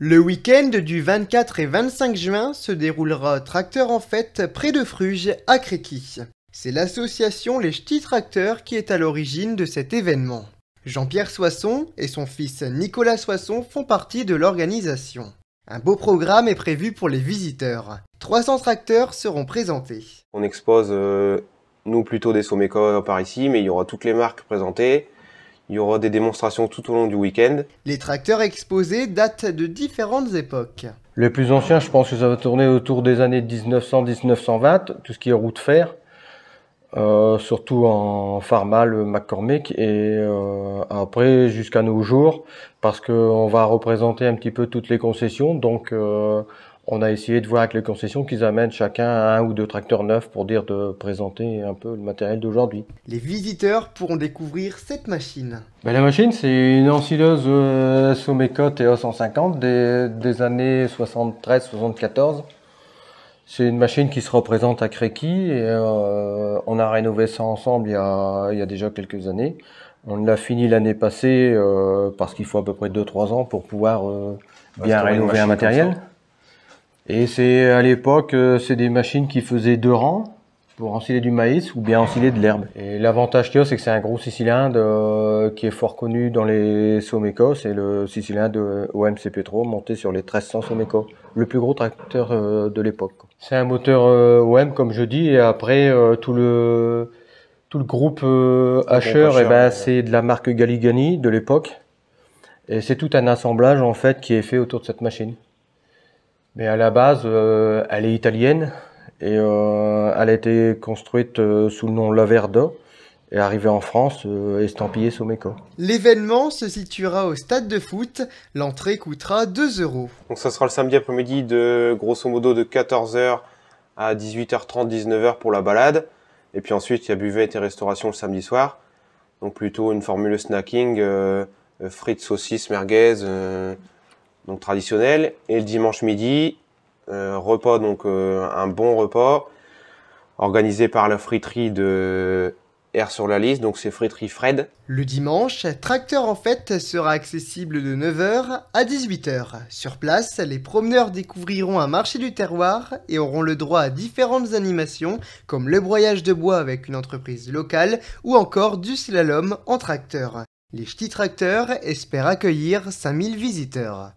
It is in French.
Le week-end du 24 et 25 juin se déroulera Tracteur en fête près de Fruges à Créqui. C'est l'association Les Ch'tis Tracteurs qui est à l'origine de cet événement. Jean-Pierre Soisson et son fils Nicolas Soisson font partie de l'organisation. Un beau programme est prévu pour les visiteurs. 300 tracteurs seront présentés. On expose, nous plutôt des Someco par ici, mais il y aura toutes les marques présentées. Il y aura des démonstrations tout au long du week-end. Les tracteurs exposés datent de différentes époques. Les plus anciens, je pense que ça va tourner autour des années 1900-1920, tout ce qui est roue de fer, surtout en Farmal, McCormick, et après jusqu'à nos jours, parce qu'on va représenter un petit peu toutes les concessions, donc on a essayé de voir avec les concessions qu'ils amènent chacun un ou deux tracteurs neufs pour dire de présenter un peu le matériel d'aujourd'hui. Les visiteurs pourront découvrir cette machine. La machine, c'est une ensileuse Someco TO150 des années 73-74. C'est une machine qui se représente à Créqui et on a rénové ça ensemble il y a déjà quelques années. On l'a fini l'année passée parce qu'il faut à peu près 2-3 ans pour pouvoir bien rénover un matériel. Et c'est à l'époque, c'est des machines qui faisaient 2 rangs pour ensiler du maïs ou bien ensiler de l'herbe. Et l'avantage qu'il y a, c'est que c'est un gros 6 cylindres qui est fort connu dans les Someco. C'est le 6 cylindres OMC Petro monté sur les 1300 Someco. Le plus gros tracteur de l'époque. C'est un moteur OM comme je dis, et après tout le groupe Asher, c'est de la marque Galigani de l'époque. Et c'est tout un assemblage en fait qui est fait autour de cette machine. Mais à la base, elle est italienne et elle a été construite sous le nom Laverda et arrivée en France estampillée Someco. L'événement se situera au stade de foot. L'entrée coûtera 2 €. Donc ça sera le samedi après-midi de grosso modo de 14 h à 18h30, 19 h pour la balade. Et puis ensuite, il y a buvette et restauration le samedi soir. Donc plutôt une formule snacking, frites, saucisses, merguez, donc traditionnel. Et le dimanche midi, repas, donc un bon repas organisé par la friterie de R sur la liste, donc c'est friterie Fred. Le dimanche, Tracteur en fête sera accessible de 9 h à 18 h. Sur place, les promeneurs découvriront un marché du terroir et auront le droit à différentes animations comme le broyage de bois avec une entreprise locale ou encore du slalom en tracteur. Les Ch'tis Tracteurs espèrent accueillir 5000 visiteurs.